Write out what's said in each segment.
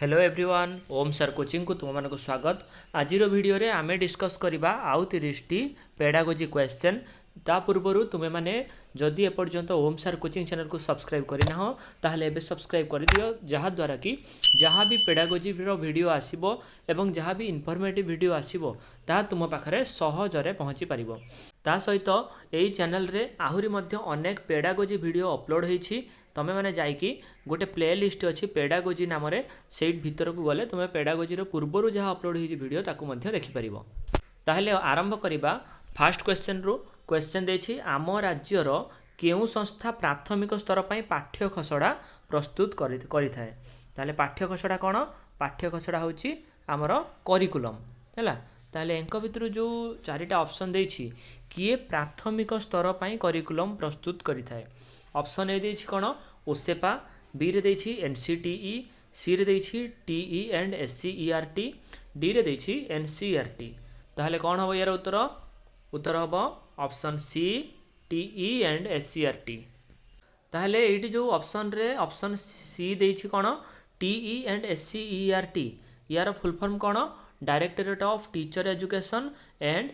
Hello everyone ओम sir coaching को तुम मानक स्वागत। आज वीडियो रे आमे डिस्कस करबा आउ 30 टी पेडागोजी क्वेश्चन। ता पूर्व तुम्हें माने जदि एपर्यंत ओम सर कोचिंग चैनल को सब्सक्राइब करना हो ताहले एबे सब्सक्राइब कर दियो, जहा द्वारा कि जहाँ भी पेडागोजी रो वीडियो आसीबो एवं जहाँ भी इनफॉर्मेटिव वीडियो आसीबो ता तुम पाखरे सहजरे पहुँची पारिबो। ता सहित एई चैनल रे आहुरी मध्य अनेक पेडागोजी वीडियो अपलोड होईछि। तमें मैंने जाकि गोटे प्ले लिस्ट अच्छी पेडागोजी नाम से भीतर को गले तुम्हें पेडागोजी पूर्वर जहाँ अपलोड होती वीडियो ताकू मध्य देखिपर। ताहले आरंभ करवा फास्ट क्वेश्चन रु। क्वेश्चन देछि आम राज्यर केउ संस्था प्राथमिक स्तर पर पाठ्य खसड़ा प्रस्तुत करिथाए। ताहले पाठ्य खसड़ा कौन? पाठ्य खसड़ा होछि आमर करिकुलम हैला। ताहले एंक भितर जो चारिटा ऑप्शन देछि किए प्राथमिक स्तर पर करिकुलम प्रस्तुत करिथाए। ऑप्शन ए देछि कौन? ओसेपा, बी रे देछि एनसीटीई, सी रे देछि टीई एंड एससीईआरटी, डी रे देछि एनसीईआरटी। ताहले कौन हम यार उत्तर? उत्तर हम option C TE and SCERT. ताहले एटी जो ऑप्शन रे ऑप्शन सी देछि कौन? TE and SCERT. यार फुल फॉर्म कौन? Directorate of teacher education and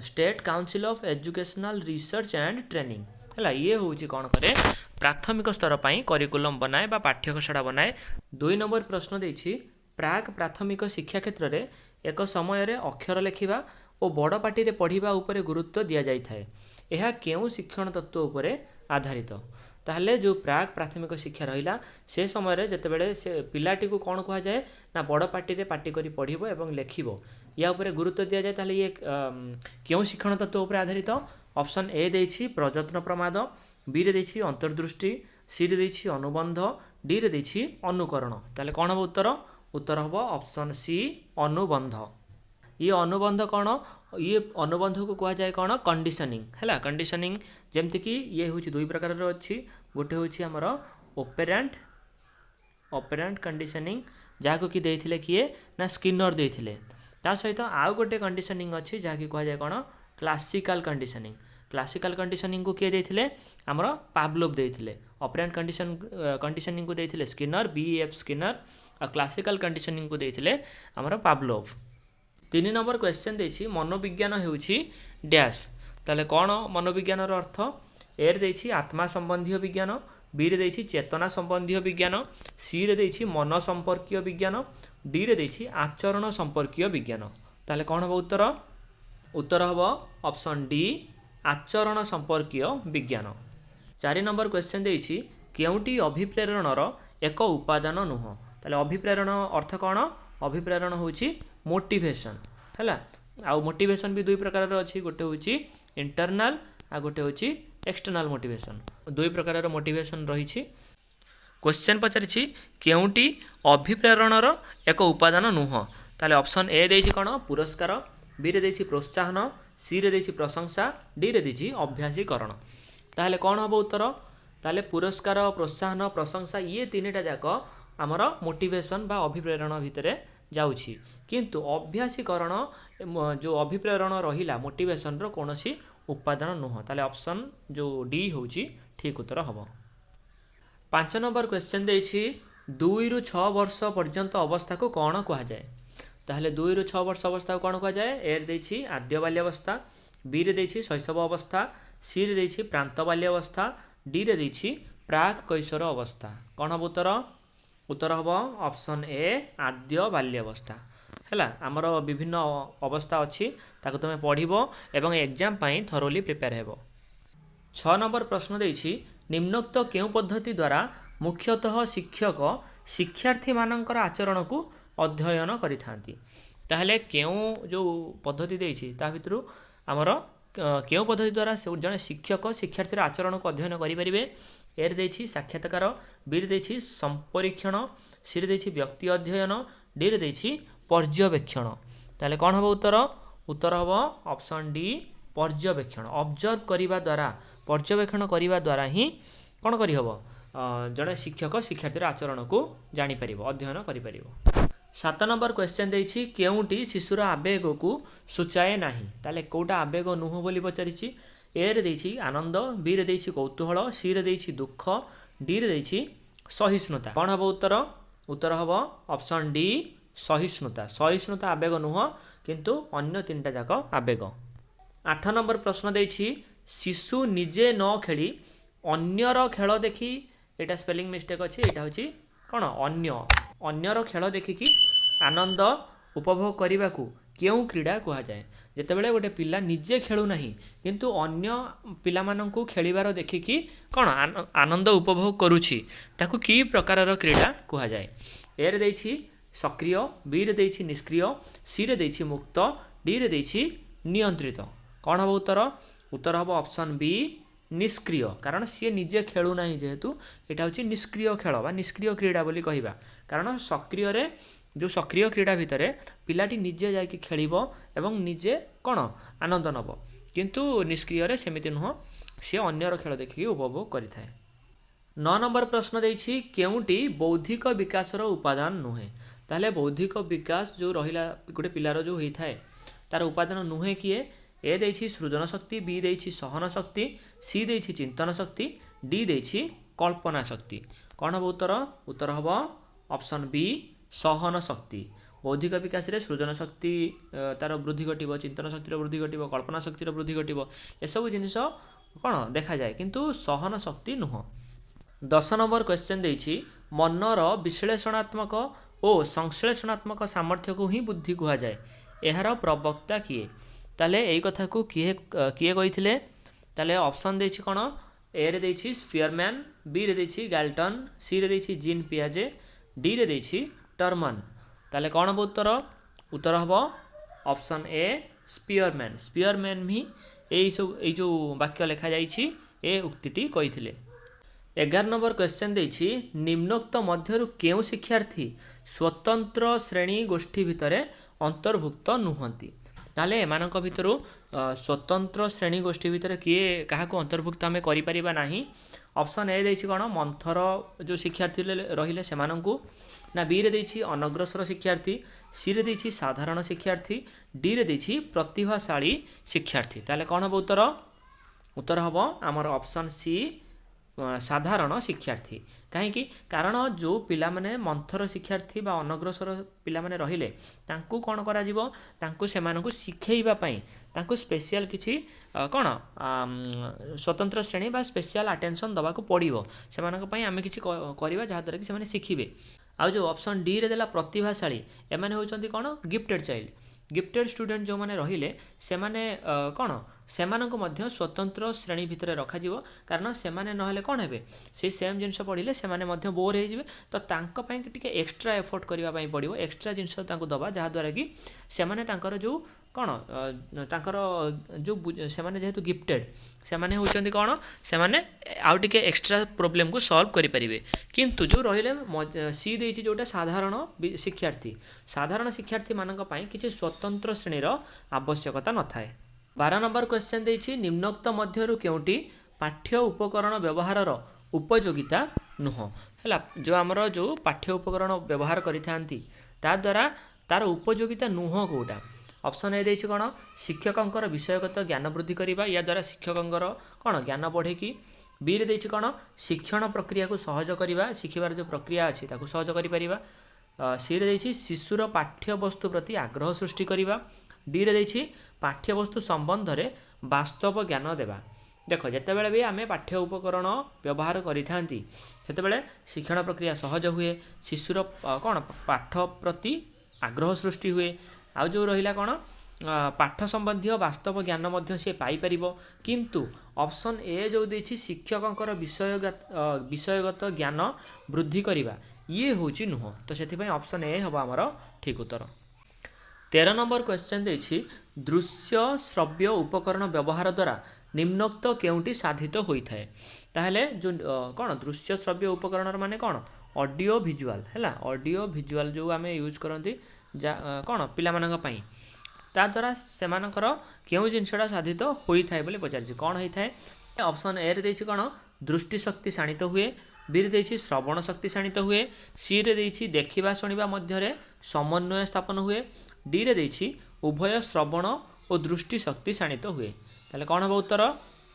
state council of educational research and training है। ये हूँ कौन करे प्राथमिक स्तर पर करिकुलम बनाए बा पाठ्यखसड़ा बनाए। 2 नंबर प्रश्न देछि प्राक प्राथमिक शिक्षा क्षेत्र में एक समय रे अक्षर लेखिबा और बड़ पाटी रे पढ़िबा उपरे गुरुत्व दिया जाय थाए। यह केउ शिक्षण तत्व उपरे आधारित? ताहले जो प्राक प्राथमिक शिक्षा रहिला से समय रे जतेबेले से पिलाटी को कौन कहा जाए ना बड़ पाटी रे पाटी करी पढ़िबो एवं लेखिबो या उपरे गुरुत्व दिया जाए। ताहले ये केउ शिक्षण तत्व उपरे आधारित? ऑप्शन ए देछि प्रयत्न प्रमाद, बी रे देछि अंतर्दृष्टि, सी रे देछि अनुबंध, डी रे देछि अनुकरण। ताहले कौन हम उत्तर? उत्तर हम ऑप्शन सी अनुबंध। ये अनुबंध कौन? ये अनुबंध को कहा जाए कौन? कंडीशनिंग है। कंडीशनिंग जमती कि ये हूँ 2 प्रकार अच्छी। गोटे हूँ आमर ऑपरेंट कंडीशनिंग जहाँ कि देथिले किए ना स्किनर देथिले। ता सहित आउ गोटे कंडीशनिंग अच्छी जहाँ कि कहा जाए कौन? Classical conditioning. क्लासिकल कंडीशनिंग को किए देथिले? आमर पावलोव देथिले। ऑपरेंट कंडीशनिंग को देथिले स्किनर, बीएफ स्किनर, और क्लासिकल कंडीशनिंग को देथिले आमर पावलोव। 3 नंबर क्वेश्चन देछि मनोविज्ञान हेउछि डैश। ताले कौन मनोविज्ञान अर्थ? ए रे देछि आत्मा संबंधी विज्ञान, बी रे देछि चेतना संबंधी विज्ञान, सी रे देछि मन संपर्कीय विज्ञान, डी रे देछि आचरण संपर्कीय विज्ञान। ताले कौन हम उत्तर? उत्तर हम ऑप्शन डी आचरण संपर्कीय विज्ञान। 4 नंबर क्वेश्चन देछि केउटी अभिप्रेरणर एक उपादान नुह। ताले अभिप्रेरण अर्थ कौन? अभिप्रेरण होछि मोटिवेशन है। आ मोटिवेशन भी 2 प्रकार अच्छी। गोटे हूँ इंटरनाल आ गोटे हूँ एक्सटर्नाल मोटिवेशन। 2 प्रकार मोटिवेशन रही। क्वेश्चन पचारि केउटी अभिप्रेरणर एक उपादान नुह। ताले ऑप्शन ए देछि कौन? पुरस्कार, बी रे देछि प्रोत्साहन, सी रे देछि प्रशंसा, डी रे देछि अभ्यासीकरण। ताहले कौन हम उत्तर? ताहले पुरस्कार, प्रोत्साहन, प्रशंसा ये 3टा जाक आमर मोटिवेशन बा अभिप्रेरण भितर जाउछि। किंतु अभ्यासीकरण जो अभिप्रेरण रहिला मोटिवेशन रो कोनोसी उपादान नुह। ताले ऑप्शन जो डी होछि ठीक उत्तर हम। 5 नंबर क्वेश्चन देछि 2 रु 6 वर्ष पर्यंत अवस्था को कौन कहा जाए? ताहले 2 रु 6 वर्ष अवस्था को कौन कहा जाए? ए रे देछि आद्य बाल्यावस्था, बी रे देछि शैशव अवस्था, सी रे देछि प्रांत बाल्यावस्था, डी रे देछि प्राक कैशोर अवस्था। कौन हम उत्तर? उत्तर हम ऑप्शन ए आद्य बाल्यावस्था है। आमर विभिन्न अवस्था अच्छी ताको तुम पढ़िबो एवं एग्जाम पाई थरोली प्रिपेयर हेबो। 6 नंबर प्रश्न देछि निम्नोक्त केउ पद्धति द्वारा मुख्यतः शिक्षक शिक्षार्थी मानकर आचरण को अध्ययन करिथांती। ताहले केउ जो पद्धति देछि ता भितरु आमर केउ पद्धति द्वारा से जने शिक्षक शिक्षार्थी आचरण को अध्ययन करि परिबे? ए रे देछि साक्षात्कार, बी रे देछि संपरीक्षण, सी रे देछि व्यक्ति अध्ययन, डी रे देछि पर्यवेक्षण। ताहले कौन हम उत्तर? उत्तर हम ऑप्शन डी पर्यवेक्षण। ऑब्जर्व करिबा द्वारा पर्यवेक्षण करिबा द्वारा ही कौन करि हबो? जड़े शिक्षक शिक्षार्थी आचरण को जानी परिबो, अध्ययन करि परिबो। 7 नंबर क्वेश्चन देछि केउटी शिशुर आवेग को सूचाए नाही। ताले कोटा आवेग नुह बोली पचारिछि? ए रे देछि आनंद, बी रे देछि कौतूहल, सी रे देछि दुख, डी रे देछि सहिष्णुता। कौन हम उत्तर? उत्तर हम ऑप्शन डी सहिष्णुता। सहिष्णुता आवेग नुह किंतु अन्य तीन टा जाक आवेग। 8 नंबर प्रश्न देछि शिशु निजे न खेली अन्यर खेल देखी, एटा स्पेलिंग मिस्टेक अच्छी, एटा होची कौन अन्यर खेल देखिकी आनंद उपभोग करने को क्यों क्रीड़ा कह जाए। जितेबाला गोटे पिला निजे खेलु नहीं किंतु अन्य पिला माननकु खेलिबार देखिकी कौन आनंद उपभोग करुछि ताकू की प्रकार क्रीड़ा कह जाए। ए रे देछि सक्रिय, बी रे देछि निष्क्रिय, सी रे देछि मुक्त, डी रे देछि नियंत्रित। कौन हम उत्तर? उत्तर हम ऑप्शन बी निष्क्रिय, कारण सी निजे खेलु नहीं जेहेतु यहाँ हूँ निष्क्रिय खेल बा निष्क्रिय क्रीड़ा बोली कहवा। कारण सक्रिय रे जो सक्रिय क्रीड़ा भितर पिलाटी निजे जाकि खेलिब एवं निजे कौन आनंद नब, किंतु निष्क्रिय रे सेमिति नुह, सी अन्यर खेल देखिकी उपभोग करिथाए। 9 नंबर प्रश्न देछि केउटी बौद्धिक विकासर उपादान नुहे। ताहले बौद्धिक विकास जो रहिला गोटे पिलार जो होता है तार उपादान नुहे किए। ए देछि सृजन शक्ति, बी देछि सहन शक्ति, सी देछि चिंतन शक्ति, डी देछि कल्पना शक्ति। कौन हम उत्तर? उत्तर हम ऑप्शन बी सहन शक्ति। बौद्धिक विकास रे सृजन शक्ति तार वृद्धि घटिब, चिंतन शक्तिर वृद्धि घटिब, कल्पना शक्तिर वृद्धि घटिब, एसबू जिनिस कौन देखा जाए किंतु सहन शक्ति नुह। 10 नंबर क्वेश्चन देछि मनर विश्लेषणात्मक और संश्लेषणात्मक सामर्थ्य को ही बुद्धि कह जाए। यार प्रवक्ता किए? ताले यही कथा को किए कही? ताले ऑप्शन देछि कौन? ए रे देछि स्पियरमैन, बी रे देछि गैल्टन, सी रे देछि जीन पियाजे, डी रे देछि टर्मन। ताले कौन हम उत्तर? उत्तर हम ऑप्शन ए स्पियरमैन। स्पियरमैन भी यही जो वाक्य लिखा जाइछि ए उक्तिटी कही। 11 नंबर क्वेश्चन देछि निम्नोक्त मध्यरु केउ शिक्षार्थी स्वतंत्र श्रेणी गोष्ठी भितरे अंतर्भुक्त नुहंती। ताले एमानक भितरु स्वतंत्र श्रेणी गोष्ठी भितर किए काहाको अंतर्भुक्त आमे करि परिबा नाही। ऑप्शन ए देछि कोन मंथर जो शिक्षार्थी रहिले सेमानंकु, ना बी रे देछि अनग्रसर शिक्षार्थी, सी रे देछि साधारण शिक्षार्थी, डी रे देछि प्रतिभाशाली शिक्षार्थी। ताले कोन हम उत्तर? उत्तर हम आमर ऑप्शन सी साधारण शिक्षार्थी। कहीं कारण जो पिला माने मंथर शिक्षार्थी बा अनग्रसर पिला माने रहिले तांकु कोन करा जिवो, तांकु सेमानकु शिखेइबा पई तांकु स्पेशल किछि कोन स्वतंत्र श्रेणी बा स्पेशल अटेंशन दबा को पड़िवो। सेमानक पई आमे किछि करिबा जहा द्वारा कि सेमाने शिखिबे। आ जो ऑप्शन डी रे देला प्रतिभाशाली, एमाने होचंती कोन गिफ्टेड चाइल्ड। गिफ्टेड स्टूडेंट जो माने रहिले सेमाने कोन सेमानंको मध्य स्वतंत्र श्रेणी भितर रखा जिवो, कारण सेमाने नहले कोन हेबे से सेम जिनिस पढ़िले सेमाने मध्य बोर हे जिवे। तो तांको पई टिके एक्स्ट्रा एफर्ट करिवा पई पड़िवो, एक्स्ट्रा जिनिस तांको दबा जहा द्वारा कि सेमाने तांकर जो कोन तांकर जो सेमाने जेहेतु गिफ्टेड सेमाने होचंती कोन सेमाने आउ टिके एक्स्ट्रा प्रॉब्लम को सॉल्व करि परिबे। किंतु जो रहिले सी देछि जोटा साधारण शिक्षार्थी, साधारण शिक्षार्थी मानक पई किछि स्वतंत्र श्रेणीर आवश्यकता न थाए। 12 नंबर क्वेश्चन देछि निम्नोक्त मध्यरु केउटी पाठ्य उपकरण व्यवहारर उपयोगिता नुह। हैला जो हमर जो पाठ्य उपकरण व्यवहार करिथांती ता द्वारा तार उपयोगिता नुह कोटा। ऑप्शन ए देछि कोन शिक्षकंकर विषयगत ज्ञान वृद्धि करिबा, या द्वारा शिक्षकंकर कोन ज्ञान बढ़े कि। बी रे देछि कोन शिक्षण प्रक्रिया को सहज करिबा, शिखिबार जो प्रक्रिया अछि ताको सहज करि परिबा। सी रे देछि शिशुर पाठ्य वस्तु प्रति आग्रह सृष्टि करिबा, डी रे देछि पाठ्य वस्तु संबंध रे वास्तव ज्ञान देवा। देख जितेबाला भी आम पाठ्य उपकरण व्यवहार करिथांती सेतेबाला शिक्षण प्रक्रिया सहज हुए, शिशुर कौन पाठ प्रति आग्रह सृष्टि हुए। आउ जो रहिला कौन पाठ संबंधी वास्तव ज्ञान मध्य से पाई परिबो। किंतु ऑप्शन ए जो देछि शिक्षकंकर विषयगत ज्ञान वृद्धि करिबा ये होची नुह। तो सेथिपई ऑप्शन ए हबो हमर ठीक उत्तर। 13 नंबर क्वेश्चन देछि दृश्य श्रव्य उपकरण व्यवहार द्वारा निम्नोक्त केउटी साधित होइथाय। ताहले जो कौन दृश्य श्रव्य उपकरण माने कौन ऑडियो विजुअल हैला, ऑडियो विजुअल जो आमे यूज करंती कौन पिला मानक पई ता द्वारा सेमानकर केउ जिनसटा साधित होइथाय बोली पचारछि। कौन होइथाय? ऑप्शन ए रे देछि कौन दृष्टि शक्ति शाणित हुए, बी रे देछि श्रवण शक्ति शाणित हुए, सी रे देछि देखिबा शुणिबा मध्यरे समन्वय स्थापन हुए, डी रे देछि उभय श्रवण और दृष्टि शक्ति शाणित हुए। ताले कौन हम उत्तर?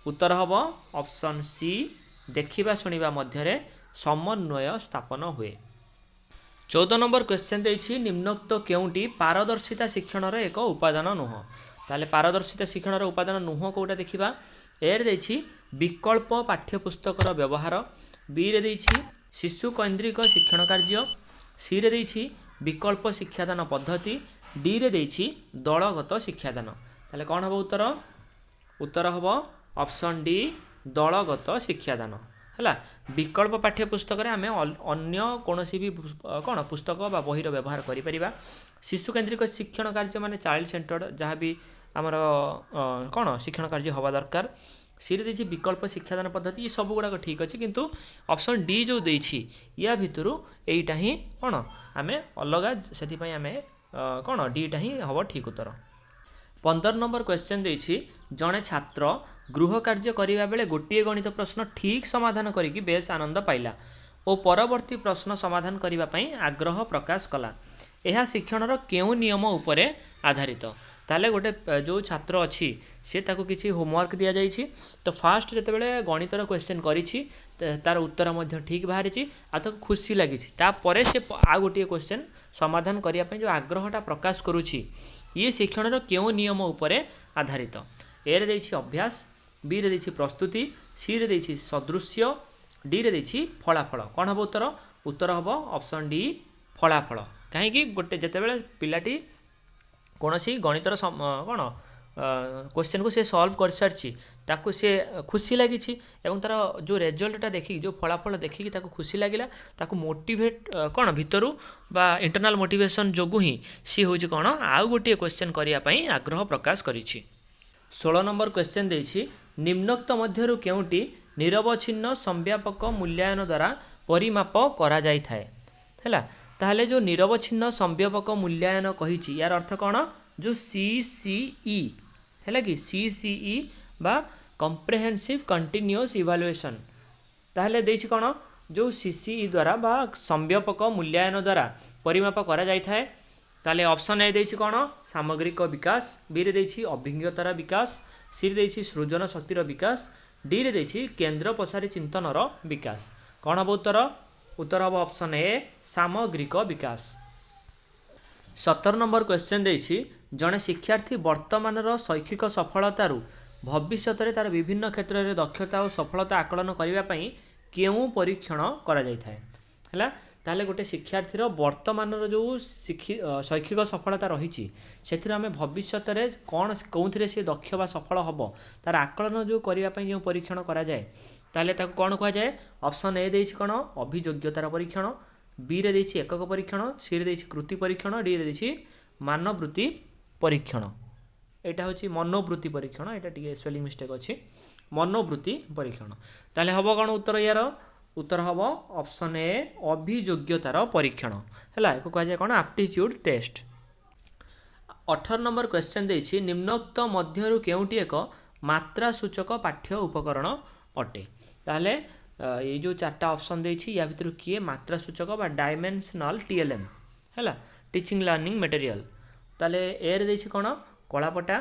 उत्तर हम ऑप्शन सी देखिबा शुणिबा मध्यरे समन्वय स्थापन हुए। 14 नंबर क्वेश्चन देछि निम्नोक्त केउंटी पारदर्शिता शिक्षण एक उपादान नुह ताले पारदर्शिता शिक्षण उपादान नुह कोटा देखिबा एर देछि विकल्प पाठ्यपुस्तकर व्यवहार बी रे देछि शिशु केन्द्रिक शिक्षण कार्य सी रे देछि विकल्प शिक्षादान पद्धति डी रे देछि दलगत शिक्षादान ताले कोन हबो उत्तर उत्तर हबो ऑप्शन डी दलगत शिक्षादान है विकल्प पाठ्यपुस्तक आम अन्य कौन भी कौन पुस्तक बा बहीर व्यवहार करिपरिबा शिशु केन्द्रिक शिक्षण कार्य माने चाइल्ड सेंटर्ड जहाँ भी आमर कौन शिक्षण कार्य हवा दरकार सी रे विकल्प शिक्षादान पद्धति ये सब गुड़ाक ठीक अच्छे किंतु ऑप्शन डी जो देछि या भितर यहीटा ही कौन आम अलग से आम कौन डीटा ही हम ठीक उत्तर 15 नंबर क्वेश्चन देछि जड़े छात्र गृह कार्य करिबा बेले गोटे गणित प्रश्न ठीक समाधान करिकी बेस आनंद पाइला और परवर्ती प्रश्न समाधान करिबा पई आग्रह प्रकाश कला यह शिक्षणर केउ नियम उपरे आधारित ताले गोटे जो छात्र अच्छी सी ताको किसी होमवर्क दि जाइए तो फास्ट जितेबाला गणितर क्वेश्चन करिछि तार उत्तर मध्य ठीक बाहरी आ तो खुशी लगी तापर से आ गोटे क्वेश्चन समाधान करने जो आग्रहटा प्रकाश करुछि ये शिक्षणर केउ नियम उपरे आधारित ए रे देछि अभ्यास बी रे देछि प्रस्तुति सी रे देछि सदृश्य डी रे देछि फलाफल कौन हम उत्तर उत्तर हम ऑप्शन डी फलाफल कहीं गोटे जितेबाला पिलाटी कौन सी गणितर कौन क्वेश्चन को से सॉल्व कर सारी ताकू से खुशी लगी तार जो रेजल्टा देखिक जो फलाफल देखिकी ताकू खुशी लगिला ताकू मोटिवेट कौन भितरु बा इंटरनल मोटिवेशन जोगु ही सी हूँ कौन आउ गोटे क्वेश्चन करने आग्रह प्रकाश करिछि 16 नंबर क्वेश्चन देछि निम्नोक्त मध्यरु केउंटी निरवच्छिन्न संव्यापक मूल्यांकन द्वारा परिमाप करा जाय थाए हैला ताहले जो निरवच्छिन्न संव्यापक मूल्यांकन कहिछि यार अर्थ कौन जो CCE है कि CCE बा कम्प्रेहेंसिव कंटिन्यूअस इवालुएशन ताहले देछि कौन जो CCE द्वारा बा संव्यापक मूल्यांकन द्वारा परिमाप करा जाय थाए ताहले ऑप्शन ए देछि कौन सामग्रिक विकास बी रे देछि अभिज्ञतार विकास सी रे देछि सृजन शक्तिर विकास डी रे देछि केन्द्र प्रसारी चिंतनर विकास कौन हम उत्तर उत्तर हम ऑप्शन ए सामग्रिक विकास 17 नंबर क्वेश्चन देछि जड़े शिक्षार्थी वर्तमान शैक्षिक सफलतारू भविष्य में तार विभिन्न क्षेत्र में दक्षता और सफलता आकलन करने केउं परीक्षण करा जाय थाए हैला ताले गोटे शिक्षार्थीर वर्तमान जो शैक्षिक सफलता रही से आम भविष्य में कौन कौन सी दक्ष बा सफल हम तार आकलन जो करने जो परीक्षण करा जाए ताले ताको कौन कह जाए ऑप्शन ए देछि कौन अभियोग्यतार परीक्षण बी रे देछि एकक परीक्षण सी रे देछि कृति परीक्षण डी रे देछि मानवृत्ति परीक्षण एटा होछि मनोवृत्ति परीक्षण एटा टिके स्पेलिंग मिस्टेक अछि मनोवृत्ति परीक्षण ताले हबो कौन उत्तर यार उत्तर हम ऑप्शन ए अभियोग्यतार परीक्षण है कह जाए कौन एप्टीट्यूड टेस्ट 18 नंबर क्वेश्चन देछि निम्नोक्त मध्यरु केउंटी एक मात्रा सूचक पाठ्य उपकरण अटे ताले ये जो चार्टा ऑप्शन देछि या भितर किए मात्रा सूचक बा डायमेंशनल TLM है टीचिंग लर्निंग मटेरियल ताले ए रे देछि कौन कलापटा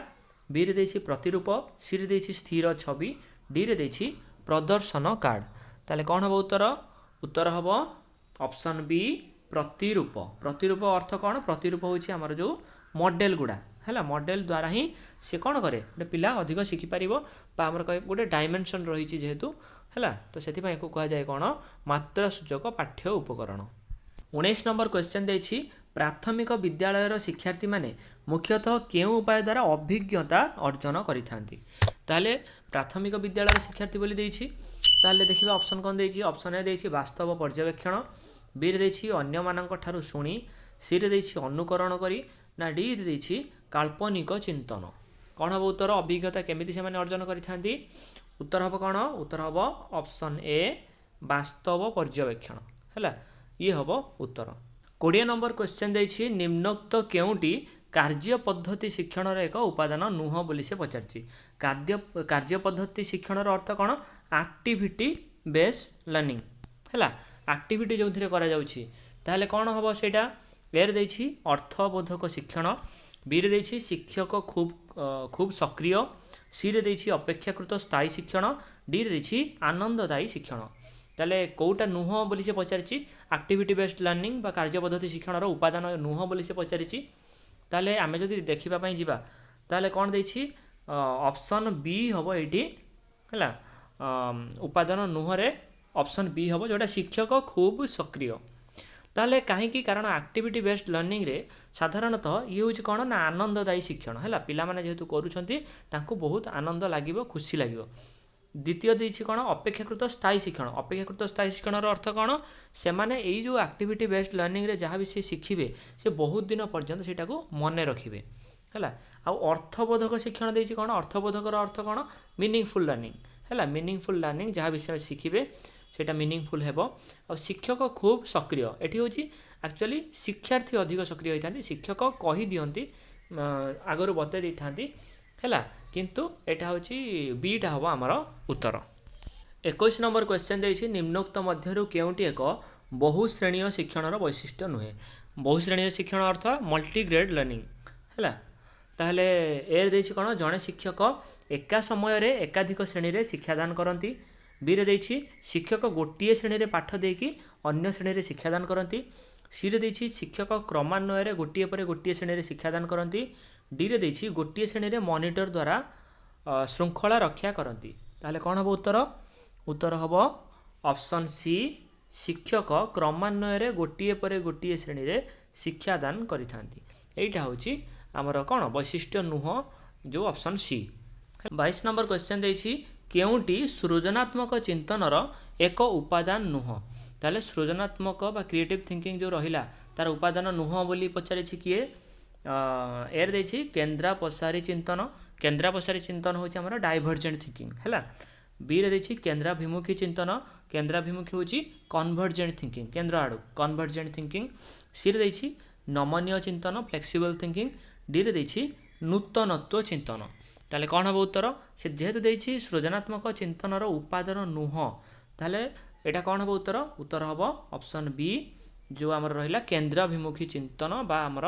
बी रे देछि प्रतिरूप सी रे देछि स्थिर छवि डी रे देछि प्रदर्शन कार्ड ताले कौन हम उत्तर उत्तर हम ऑप्शन बी प्रतिरूप प्रतिरूप अर्थ कौन प्रतिरूप होछि हमर जो मॉडल गुड़ा है मॉडल द्वारा ही से कौन करे गोटे पिला अधिक शिखिपार गोटे डायमेंशन रही जेहेतु है तो से कह जाए कौन मात्रा सूचक पाठ्य उपकरण 19 नंबर क्वेश्चन देछि प्राथमिक विद्यालयर शिक्षार्थी माने मुख्यतः केउं उपाय द्वारा अभिज्ञता अर्जन करिथांती ताले प्राथमिक विद्यालयर शिक्षार्थी बोली देछि ताले देखिबा ऑप्शन कौन देछि ऑप्शन ए देछि वास्तव पर्यवेक्षण बी रे देछि अन्य मानक ठारू सुनी सी रे देछि अनुकरण करी ना डी रे देछि काल्पनिक चिंतन कौन हम उत्तर अभिज्ञता केमिति से माने अर्जन करिथांती उत्तर हम कौन उत्तर हम ऑप्शन ए वास्तव पर्यवेक्षण है ये हम उत्तर 20 नंबर क्वेश्चन देछि निम्नोक्त केउंटी कार्य पद्धति शिक्षण एक उपादान नुह बोली से पचारछि कार्य पद्धति शिक्षण अर्थ कौन एक्टिविटी बेस्ड लर्निंग है एक्टिविटी जो करा जाउछि ताहले कौन हम सेटा ए रे देछि अर्थबोधक शिक्षण बी रे देछि शिक्षक खूब सक्रिय सी रे देछि अपेक्षाकृत स्थायी शिक्षण डी रे देछि आनंददायी शिक्षण ताले कोटा नुह बोली से पचारिछि एक्टिविटी बेस्ड लर्निंग बा कार्य पद्धति शिक्षण उपादान नुह बोली से पचारिछि ताले आमे जदि देखिबा पई जिबा ताले कोन देछि ऑप्शन बी हबो एठी हला उपादान नुह रे ऑप्शन बी हबो जोटा शिक्षक खूब सक्रिय ताले कहीं कारण एक्टिविटी बेस्ड लर्निंग रे साधारणतः ये हूँ कौन ना आनंददायी शिक्षण है पिला माने जेहेतु करूछंती तांको बहुत आनंद लागिवो खुशी लागिवो। द्वितीय देछि कौन अपेक्षाकृत स्थायी शिक्षण अपेक्षाकृत स्थायी शिक्षण अर्थ कौन से माने एई जो एक्टिविटी बेस्ड लर्निंग रे जहाँ भी से शिखिबे से बहुत दिन पर्यंत सेटा को मन रखिबे है अर्थबोधक शिक्षण देछि कौन अर्थबोधक अर्थ कौन मीनिंगफुल लर्निंग है मीनिंगफुल लर्निंग जहाँ विषय शिखिबे सेटा मीनिंगफुल हेबो और शिक्षक खूब सक्रिय एठी होची एक्चुअली शिक्षार्थी अधिक सक्रिय होइथांती शिक्षक कहि दियंती आगरु बते दिथांती हैला किंतु एटा होची बीटा हबो हमर उत्तर। 21 नंबर क्वेश्चन देछि निम्नोक्त मध्यरु केउंटी एक बहुश्रेणीय शिक्षणर वैशिष्ट्य नुहे बहुश्रेणीय शिक्षण अर्थ मल्टी ग्रेड लर्निंग हैला ताहले एर देछि कोन जणे शिक्षक एका समय रे एकाधिक श्रेणी रे शिक्षादान करंती बी रे देछि शिक्षक गोटे श्रेणी रे पाठ देकी अन्य श्रेणी रे शिक्षादान करंती सी रे देछि शिक्षक क्रमान्वय रे गोटे पर गोटे श्रेणी रे शिक्षादान करंती डी रे देछि गोटे श्रेणी रे मॉनिटर द्वारा श्रृंखला रक्षा करंती ताहले कोन हबो उत्तर उत्तर हबो ऑप्शन सी शिक्षक क्रमान्वय रे गोटे पर गोटे श्रेणी रे शिक्षादान करिथांती एटा होछि हमर कोन वैशिष्ट्य नुह जो ऑप्शन सी। 22 नंबर क्वेश्चन देछि केउंटी सृजनात्मक चिंतनर एक उपादान नुह ताले सृजनात्मक बा क्रिएटिव थिंकिंग जो रहिला तार उपादान नुह बोली पचारिछि किए एर देछि केंद्रा पसारी चिंतन होछि हमर डाइवर्जेंट थिंकिंग हैला बी रे देछि केंद्राभिमुखी चिंतन केंद्राभिमुखी होछि कन्वर्जेंट थिंकिंग केंद्र आडू कन्वर्जेंट थिंकिंग सी रे देछि नमनीय चिंतन फ्लेक्सिबल थिंकिंग डी रे देछि नूतनत्व चिंतन ताले कौन हम उत्तर से जेहेतु देछि सृजनात्मक चिंतनर उपादान नुह ताले एटा कौन हम उत्तर उत्तर हम ऑप्शन बी जो आमर रहिला केंद्राभिमुखी चिंतन बा आमर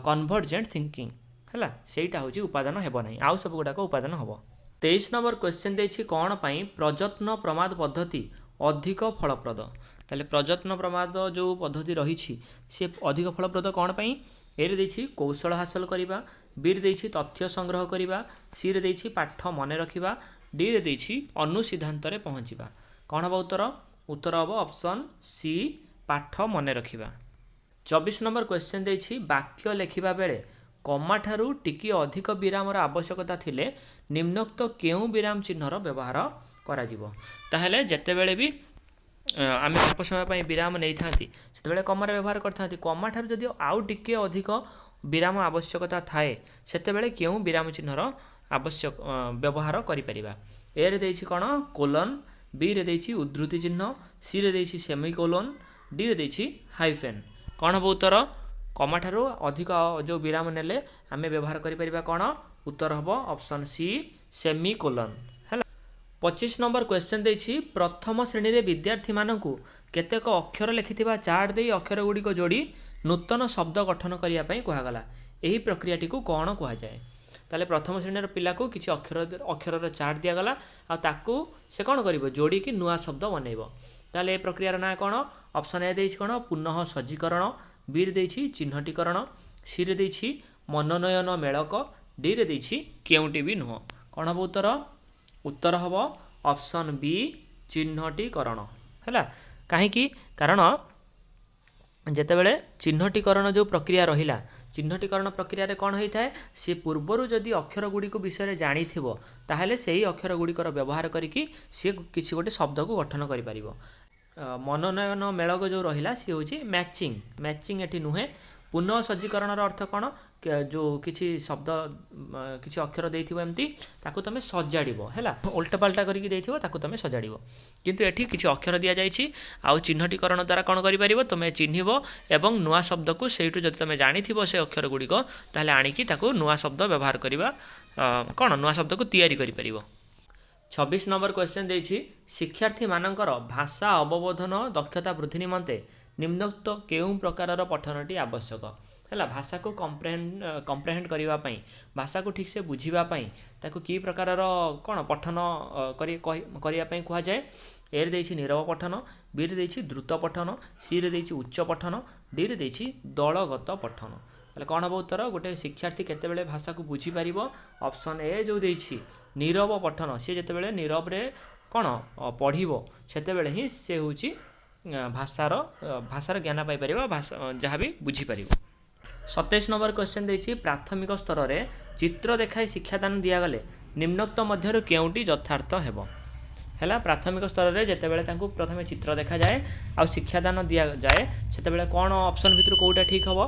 कन्वर्जेंट थिंकिंग हैला सेटा होछि उपादान हेबो नै आउ सब गुडा को उपादान हबो। 23 नंबर क्वेश्चन देछि कोन पई प्रयत्न प्रमाद पद्धति अधिक फलप्रद ताले प्रयत्न प्रमाद जो पद्धति रहिछि से अधिक फलप्रद कोन पई एरे देछि कौशल हासिल करिबा बी रे देछि तथ्य संग्रह करिबा सी रे देछि पाठ मने रखिबा डी रे देछि अनुसिद्धांत रे पहुंचिबा कोन हबो उत्तर उत्तर हबो ऑप्शन सी पाठ मने रखिबा। 24 नंबर क्वेश्चन देछि वाक्य लेखिबा बेले कमा ठारू टिकी अधिक विरामर आवश्यकता थिले निम्नोक्त केउ विराम चिन्हर व्यवहार करा जिवो ताहेले जते बेले भी आम अल्प समय विराम नहीं था से कमार व्यवहार करते कमा ठार जदि आउ टिके अधिक विराम आवश्यकता थाए से क्यों विराम चिन्हर आवश्यक व्यवहार करिपरिबा ए रे देछि कोन कोलन बी रे देछि उद्धृति चिन्ह सी रे देछि सेमिकोलन डी रे देछि हाइफेन कोन हबो उत्तर कमा ठारू अधिक जो विराम नेले आमे व्यवहार करिपरिबा कोन उत्तर हबो option C semicolon. 25 number question देछि प्रथम श्रेणी रे विद्यार्थी मानकु केतेक अक्षर लिखिथिबा चार्ट देई अक्षर गुडी को जोड़ी नूतन शब्द गठन करिया पई कुहा गला एही प्रक्रियाटी को कोन कुहा जाय ताले प्रथम श्रेणी रे पिला को किछि अक्षर रे चार्ट दिया गला आ ताकू से कोन करिवो जोड़ी की नुआ शब्द बनेइबो ताले ए प्रक्रिया ना कोन ऑप्शन ए देछि कोन पुनः सज्जीकरण बी रे देछि चिन्हटीकरण सी रे देछि मनोनयन मेलक डी रे देछि केउंटी भी नुह कोन हबो उत्तर उत्तर हम ऑप्शन बी चिन्हटीकरण है कहीं कारण जेतेबेले चिन्हटीकरण जो प्रक्रिया रहिला चिन्हटीकरण प्रक्रिया रे कौन होता है सी पूर्वर जदि अक्षर गुड़ी को विषय जानी थो ताहले सही अक्षर गुड़िकर व्यवहार करिकी सी किसी गोटे शब्द को गठन करि परिबो। मनोनयन मेलक जो रहिला सी होची मैचिंग मैचिंग एठी नुहे पुनः सज्जीकरण अर्थ कौन जो किसी शब्द किसी अक्षर देथिबो एमती ताकू तमे सजाड़िबो हैला उल्टा पाल्टा करिकि देथिबो ताकू तमे सजाड़िबो किंतु एठी किसी अक्षर दिया जायछि आ चिन्हटीकरण द्वारा कौन करि परिबो तमे चिन्हिबो एवं नुआ शब्द को सेइटु जदि तमे जानिथिबो से अक्षर गुडी को ताले आनिकि ताकू नुआ शब्द व्यवहार करिबा कौन नुआ शब्द को तैयारी करि परिबो। 26 नंबर क्वेश्चन देछि शिक्षार्थी मानकर भाषा अवबोधन दक्षता वृद्धि निमंते निम्नोक्त केउं प्रकारर पठनटी आवश्यक है भाषा को कंप्रेहेंड करने भाषा को ठीक से बुझापी ताकू कि प्रकार कौन पठन करने कहुए ए रे नीरव पठन बी रे द्रुत पठन सी रे उच्च पठन डी रे दलगत पठन ताले कौन हम उत्तर गोटे शिक्षार्थी केतेबेले भाषा को बुझीपार ऑप्शन ए जो देछि नीरव पठन सी जितेबाला नीरव रे कौन पढ़ो सेतेबेले ही से हूँ भाषार ज्ञान पाइपर भाषा जहाँ भी बुझीपार 27 नंबर क्वेश्चन देछि प्राथमिक स्तर रे चित्र देखाई शिक्षादान दियागले निम्नोक्त मध्यरु केउंटी यथार्थ हेबो है प्राथमिक स्तर में जितेबाला प्रथम चित्र देखा जाए आ शिक्षादान दि जाए से कौन ऑप्शन भितर कौटा ठीक हम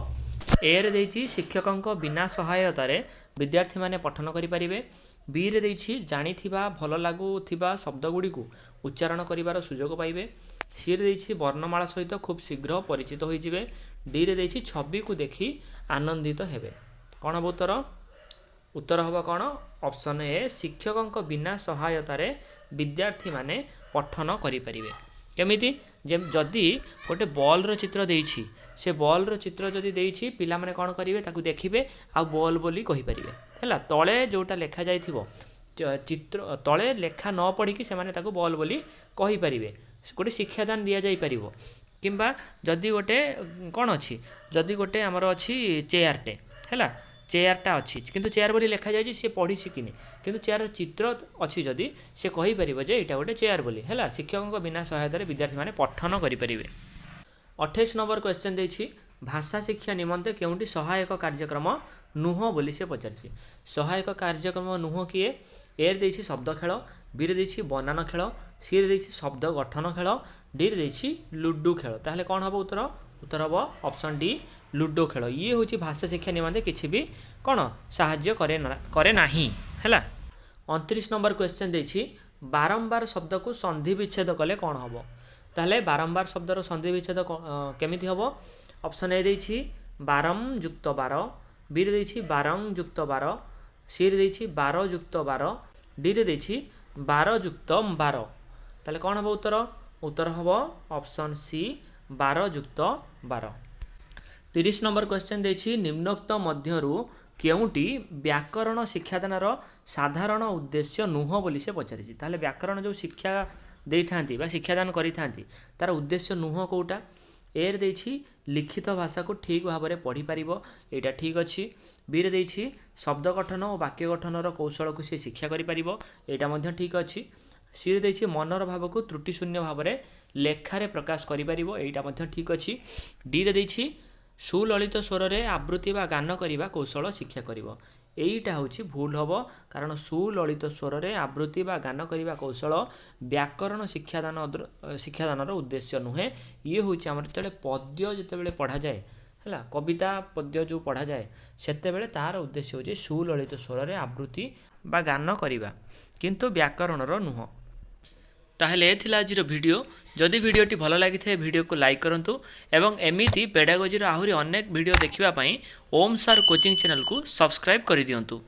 ए रे देछि शिक्षकों बिना सहायतार विद्यार्थी माने पठन करें बी रे देछि जानिथिबा भल लागुथिबा शब्दगुड़ी को उच्चारण करिवार सुजोग पाइबे सी रे देछि वर्णमाला सहित खूब शीघ्र परिचित होइजिबे डी रे देछि छवि को देखि आनंदित हेबे कौन हम उत्तर हम कौन ऑप्शन ए शिक्षकों बिना सहायतार विद्यार्थी माने पठन करें केमिति जदि गोटे बॉल चित्र देछि से बॉल चित्र जदि देछि पिला माने कौन करेंगे ताकू देखिए आ बॉल बोली कहीपर है तले जोटा लिखा जाइथिबो चित्र तले लेखा न पढ़ी से माने बॉल बोली कहीपर गोटे शिक्षादान दि जापर किंबा जदि गोटे कौन अच्छी जदि गोटे आमर अच्छी चेयरटे है चेयरटा अच्छी किंतु चेयर बोली लिखा जाए सी पढ़ी शिखिनी किंतु चेयर चित्र अच्छी जदि से कहीपर जे यहाँ गोटे चेयर बोली है शिक्षकों बिना सहायतार विद्यार्थी माने पठन करें 28 नंबर क्वेश्चन देछि भाषा शिक्षा निमंते केउंटी सहायक कार्यक्रम नुह बोली से पचार सहायक कार्यक्रम नुह किए ए देछि शब्द खेल बी रे देछि बनान खेल सी रे देछि शब्द गठन खेल डी रे देछि लुडो खेल ताहले कौन हम उत्तर हम ऑप्शन डी लुडो खेल ये हूँ भाषा शिक्षा निमंते किसी भी कौन साहाय्य करे नाही है 29 नंबर क्वेश्चन देछि बारंबार शब्द को संधि विच्छेद कले कौन हम ताहले बारंबार शब्दर संधि विच्छेद केमिति हम ऑप्शन ए देछि बारम युक्त 12 बी रे देछि बारं युक्त 12 सी रे देछि 12 युक्त 12 डी रे देछि 12 युक्त 12 ताहले कौन हम उत्तर हम ऑप्शन सी 12 युक्त 12 30 नंबर क्वेश्चन देछि निम्नोक्त मध्यरु केउंटी व्याकरण शिक्षादानर साधारण उद्देश्य नुह बोली से पचारिछि ताहले व्याकरण जो शिक्षा देइथांती बा शिक्षादान करिथांती तार उद्देश्य नुह कोउटा ए रे देछि लिखित भाषा को ठीक भाव में पढ़ी पारिबो एटा ठीक अच्छी बी रे देछि शब्द गठन और वाक्य गठनर कौशल को से शिक्षा करि पारिबो एटा मध्य ठीक अच्छी सी रे देछि मनर भाव को त्रुटि शून्य भाव में लेखारे प्रकाश करि पारिबो एटा मध्य ठीक अच्छी डी रे देछि सुललित स्वर रे आवृत्ति बा गान करिबा कौशल शिक्षा करिबो एईटा होछि भूल हबो कारण सुललित स्वर रे आवृत्ति बा गान करिबा कौशल व्याकरण शिक्षादानर उद्देश्य नुहे ये होछि हमर जेतेबेले पद्य जेतेबेले पढ़ा जाए है कविता पद्य जो पढ़ा जाए सेतेबेले तार उद्देश्य होछि सुललित स्वर रे आवृत्ति बा गान करिबा किंतु व्याकरणर नुह ताहले ए थिला आजिर वीडियो जदि वीडियोटी भल लगी वीडियो को लाइक करूँ एवं एमिति पेडागोजी आहुरी अनेक वीडियो देखिबा पई ओम सार कोचिंग चैनल को सब्सक्राइब कर दियंतु।